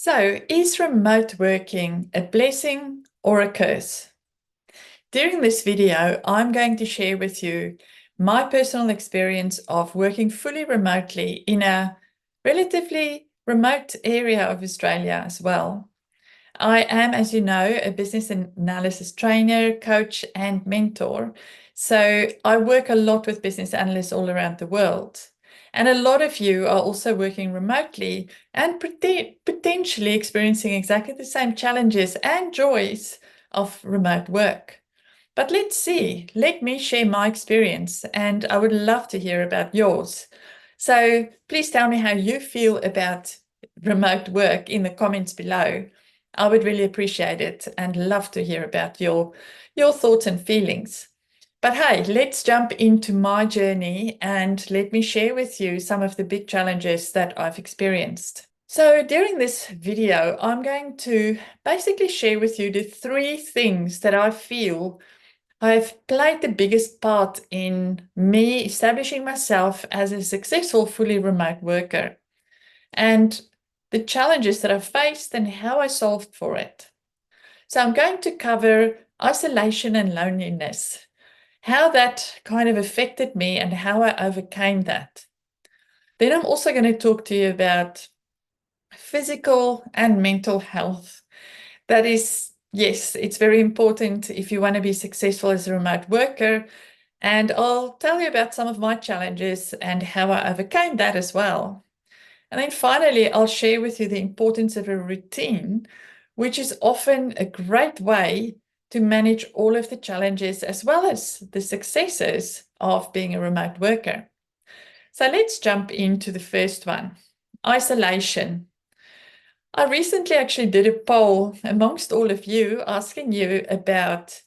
So, is remote working a blessing or a curse? During this video, I'm going to share with you my personal experience of working fully remotely in a relatively remote area of Australia as well. I am, as you know, a business analysis trainer, coach, and mentor. So I work a lot with business analysts all around the world. And a lot of you are also working remotely and potentially experiencing exactly the same challenges and joys of remote work. But let's see, let me share my experience, and I would love to hear about yours. So please tell me how you feel about remote work in the comments below. I would really appreciate it and love to hear about your thoughts and feelings. But hey, let's jump into my journey and let me share with you some of the big challenges that I've experienced. So during this video, I'm going to basically share with you the three things that I feel I've played the biggest part in me establishing myself as a successful fully remote worker, and the challenges that I faced and how I solved for it. So I'm going to cover isolation and loneliness, how that kind of affected me and how I overcame that. Then I'm also going to talk to you about physical and mental health. That is, yes, it's very important if you want to be successful as a remote worker. And I'll tell you about some of my challenges and how I overcame that as well. And then finally, I'll share with you the importance of a routine, which is often a great way to manage all of the challenges as well as the successes of being a remote worker. So let's jump into the first one, isolation. I recently actually did a poll amongst all of you asking you about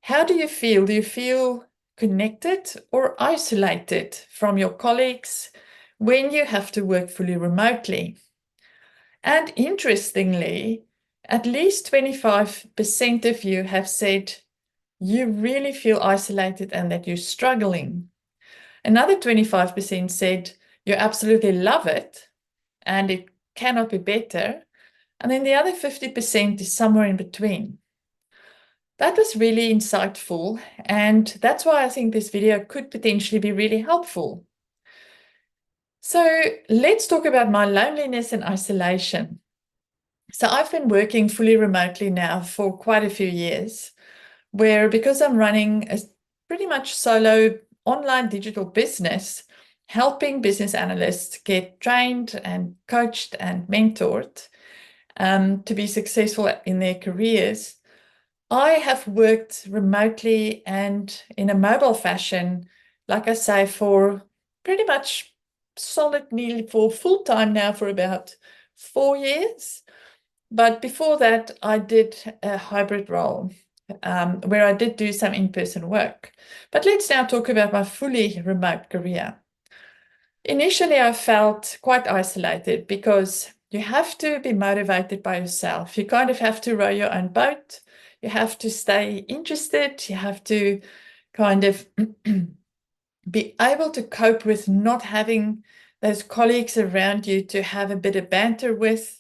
how do you feel? Do you feel connected or isolated from your colleagues when you have to work fully remotely? And interestingly, at least 25% of you have said you really feel isolated and that you're struggling. Another 25% said you absolutely love it and it cannot be better. And then the other 50% is somewhere in between. That was really insightful, and that's why I think this video could potentially be really helpful. So let's talk about my loneliness and isolation. So I've been working fully remotely now for quite a few years, where because I'm running a pretty much solo online digital business, helping business analysts get trained and coached and mentored to be successful in their careers. I have worked remotely and in a mobile fashion, like I say, for pretty much solid nearly for full time now for about 4 years. But before that, I did a hybrid role where I did do some in-person work. But let's now talk about my fully remote career. Initially, I felt quite isolated because you have to be motivated by yourself. You kind of have to row your own boat. You have to stay interested. You have to kind of be able to cope with not having those colleagues around you to have a bit of banter with.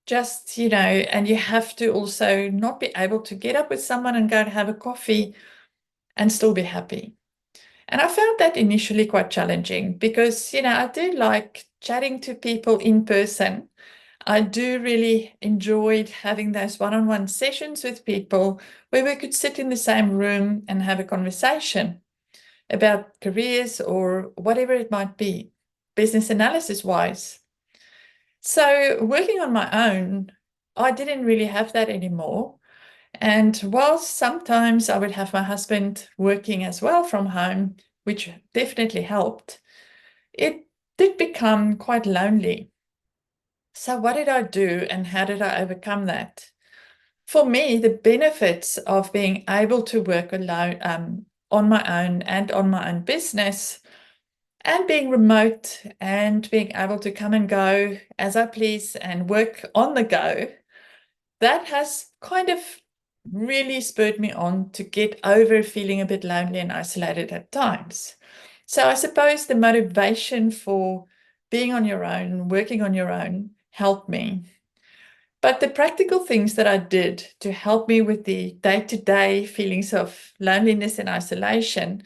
Just, and you have to also not be able to get up with someone and go and have a coffee and still be happy. And I found that initially quite challenging because, I do like chatting to people in person. I do really enjoyed having those one-on-one sessions with people where we could sit in the same room and have a conversation about careers or whatever it might be, business analysis wise. So working on my own, I didn't really have that anymore. And whilst sometimes I would have my husband working as well from home, which definitely helped, it did become quite lonely. So, what did I do and how did I overcome that? For me, the benefits of being able to work alone on my own and on my own business and being remote and being able to come and go as I please and work on the go, that has kind of really spurred me on to get over feeling a bit lonely and isolated at times. So I suppose the motivation for being on your own, working on your own, helped me. But the practical things that I did to help me with the day-to-day feelings of loneliness and isolation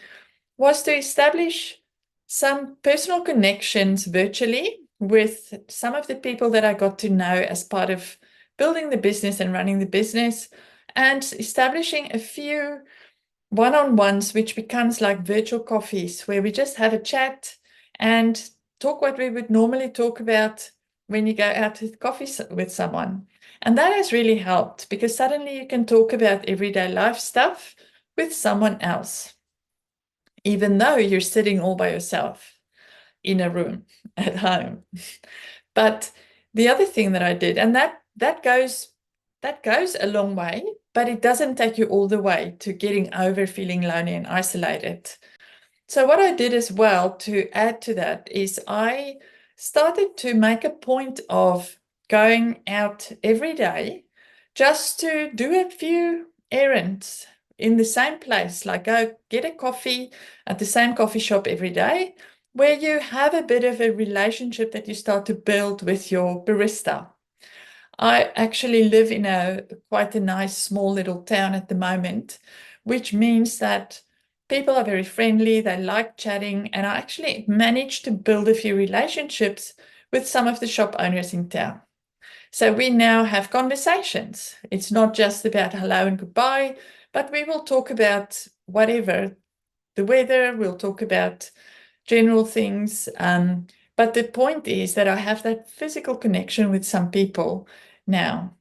was to establish some personal connections virtually with some of the people that I got to know as part of building the business and running the business, and establishing a few one-on-ones, which becomes like virtual coffees where we just have a chat and talk what we would normally talk about when you go out to coffee with someone. And that has really helped because suddenly you can talk about everyday life stuff with someone else, even though you're sitting all by yourself in a room at home. But the other thing that I did, and that goes a long way, but it doesn't take you all the way to getting over feeling lonely and isolated. So what I did as well to add to that is I started to make a point of going out every day just to do a few errands in the same place, like go get a coffee at the same coffee shop every day, where you have a bit of a relationship that you start to build with your barista. I actually live in quite a nice small little town at the moment, which means that people are very friendly, they like chatting, and I actually managed to build a few relationships with some of the shop owners in town. So we now have conversations. It's not just about hello and goodbye, but we will talk about whatever, the weather, we'll talk about general things. But the point is that I have that physical connection with some people now.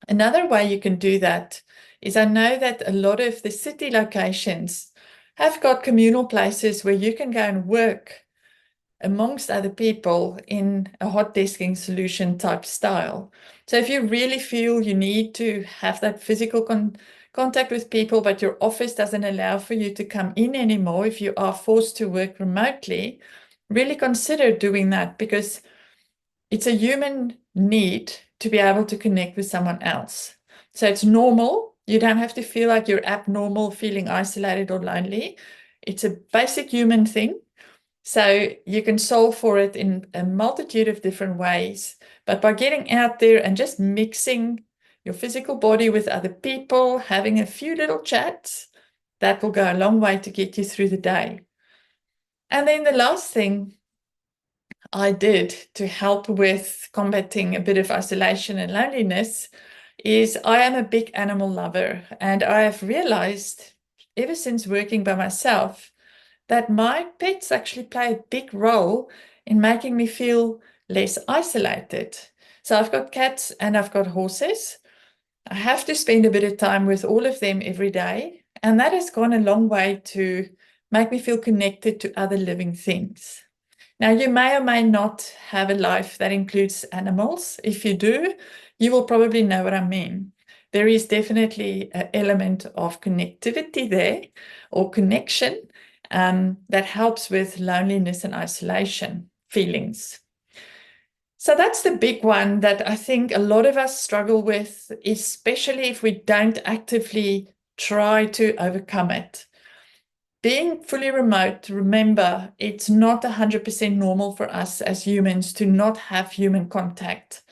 Another way you can do that is I know that a lot of the city locations have got communal places where you can go and work amongst other people in a hot desking solution type style. So if you really feel you need to have that physical contact with people, but your office doesn't allow for you to come in anymore, if you are forced to work remotely, really consider doing that because it's a human need to be able to connect with someone else. So it's normal. You don't have to feel like you're abnormal, feeling isolated or lonely. It's a basic human thing. So you can solve for it in a multitude of different ways. But by getting out there and just mixing your physical body with other people, having a few little chats, that will go a long way to get you through the day. And then the last thing I did to help with combating a bit of isolation and loneliness is I am a big animal lover, and I have realized ever since working by myself that my pets actually play a big role in making me feel less isolated. So I've got cats and I've got horses. I have to spend a bit of time with all of them every day, and that has gone a long way to make me feel connected to other living things. Now, you may or may not have a life that includes animals. If you do, you will probably know what I mean. There is definitely an element of connectivity there or connection that helps with loneliness and isolation feelings. So that's the big one that I think a lot of us struggle with, especially if we don't actively try to overcome it. Being fully remote, remember, it's not 100% normal for us as humans to not have human contact.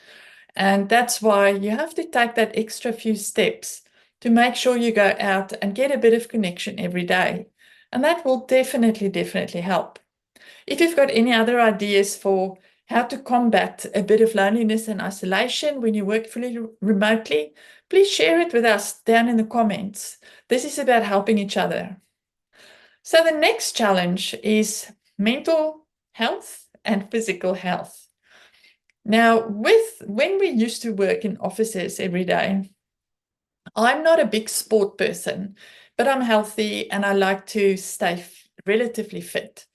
And that's why you have to take that extra few steps to make sure you go out and get a bit of connection every day. And that will definitely help. If you've got any other ideas for how to combat a bit of loneliness and isolation when you work fully remotely, please share it with us down in the comments. This is about helping each other. So the next challenge is mental health and physical health. Now, when we used to work in offices every day, I'm not a big sport person, but I'm healthy and I like to stay relatively fit.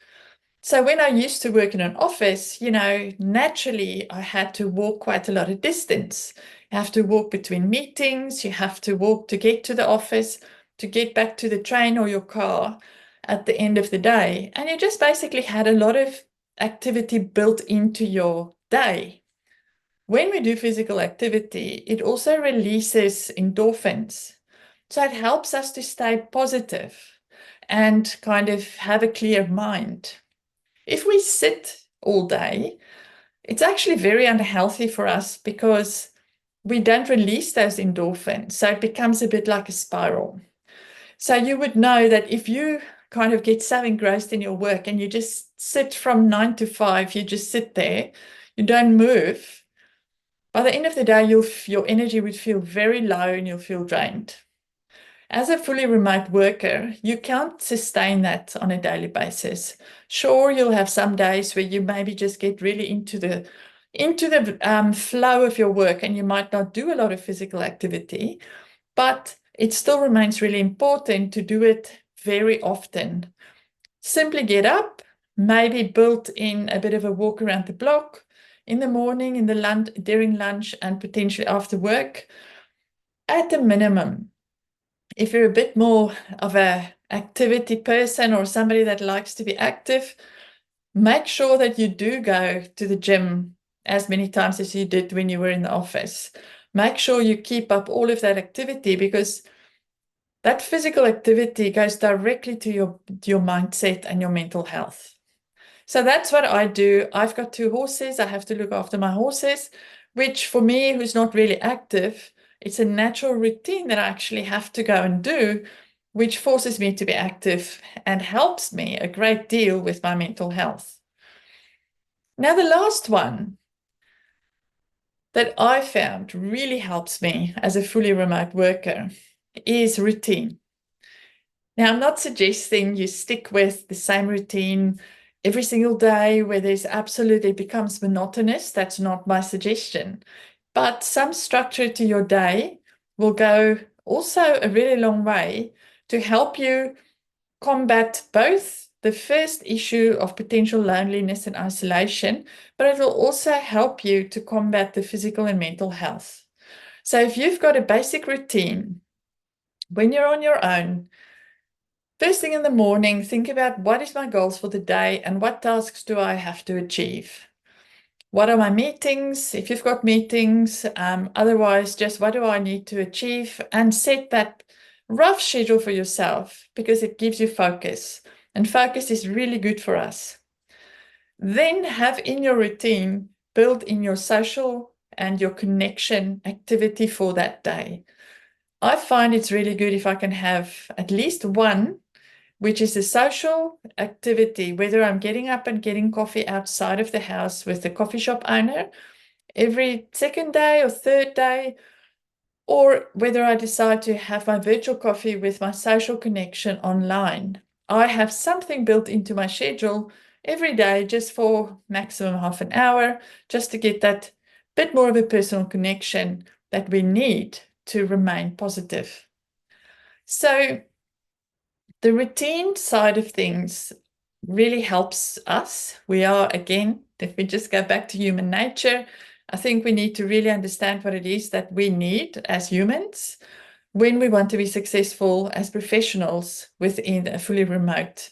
So when I used to work in an office, naturally I had to walk quite a lot of distance. You have to walk between meetings, you have to walk to get to the office, to get back to the train or your car at the end of the day. And you just basically had a lot of activity built into your day. When we do physical activity, it also releases endorphins. So it helps us to stay positive and kind of have a clear mind. If we sit all day, it's actually very unhealthy for us because we don't release those endorphins. So it becomes a bit like a spiral. So you would know that if you kind of get so engrossed in your work and you just sit from 9 to 5, you just sit there, you don't move. By the end of the day, your energy would feel very low and you'll feel drained. As a fully remote worker, you can't sustain that on a daily basis. Sure, you'll have some days where you maybe just get really into the flow of your work and you might not do a lot of physical activity, but it still remains really important to do it very often. Simply get up, maybe build in a bit of a walk around the block in the morning, during lunch, and potentially after work. At the minimum, if you're a bit more of an activity person or somebody that likes to be active, make sure that you do go to the gym as many times as you did when you were in the office. Make sure you keep up all of that activity, because that physical activity goes directly to your mindset and your mental health. So that's what I do. I've got 2 horses. I have to look after my horses, which for me, who's not really active, it's a natural routine that I actually have to go and do, which forces me to be active and helps me a great deal with my mental health. Now, the last one that I found really helps me as a fully remote worker is routine. Now, I'm not suggesting you stick with the same routine every single day where it becomes monotonous. That's not my suggestion. But some structure to your day will go also a really long way to help you combat both the first issue of potential loneliness and isolation, but it will also help you to combat the physical and mental health. So if you've got a basic routine, when you're on your own, first thing in the morning, think about what is my goals for the day and what tasks do I have to achieve? What are my meetings? If you've got meetings, otherwise just what do I need to achieve? And set that rough schedule for yourself, because it gives you focus. And focus is really good for us. Then have in your routine, build in your social and your connection activity for that day. I find it's really good if I can have at least one, which is a social activity, whether I'm getting up and getting coffee outside of the house with the coffee shop owner every second day or third day, or whether I decide to have my virtual coffee with my social connection online. I have something built into my schedule every day just for maximum half an hour, just to get that bit more of a personal connection that we need to remain positive. So the routine side of things really helps us. We are, again, if we just go back to human nature, I think we need to really understand what it is that we need as humans when we want to be successful as professionals within a fully remote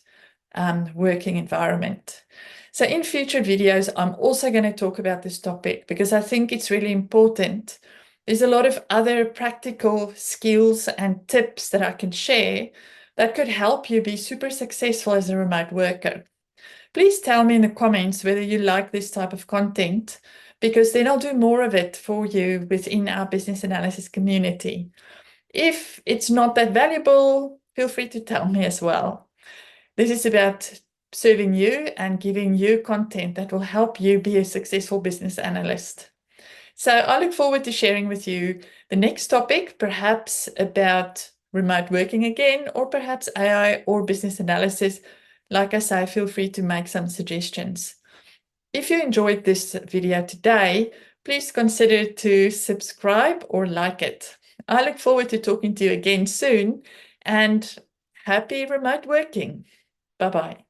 working environment. So in future videos, I'm also going to talk about this topic because I think it's really important. There's a lot of other practical skills and tips that I can share that could help you be super successful as a remote worker. Please tell me in the comments whether you like this type of content, because then I'll do more of it for you within our business analysis community. If it's not that valuable, feel free to tell me as well. This is about serving you and giving you content that will help you be a successful business analyst. So I look forward to sharing with you the next topic, perhaps about remote working again, or perhaps AI or business analysis. Like I say, feel free to make some suggestions. If you enjoyed this video today, please consider to subscribe or like it. I look forward to talking to you again soon, and happy remote working. Bye-bye.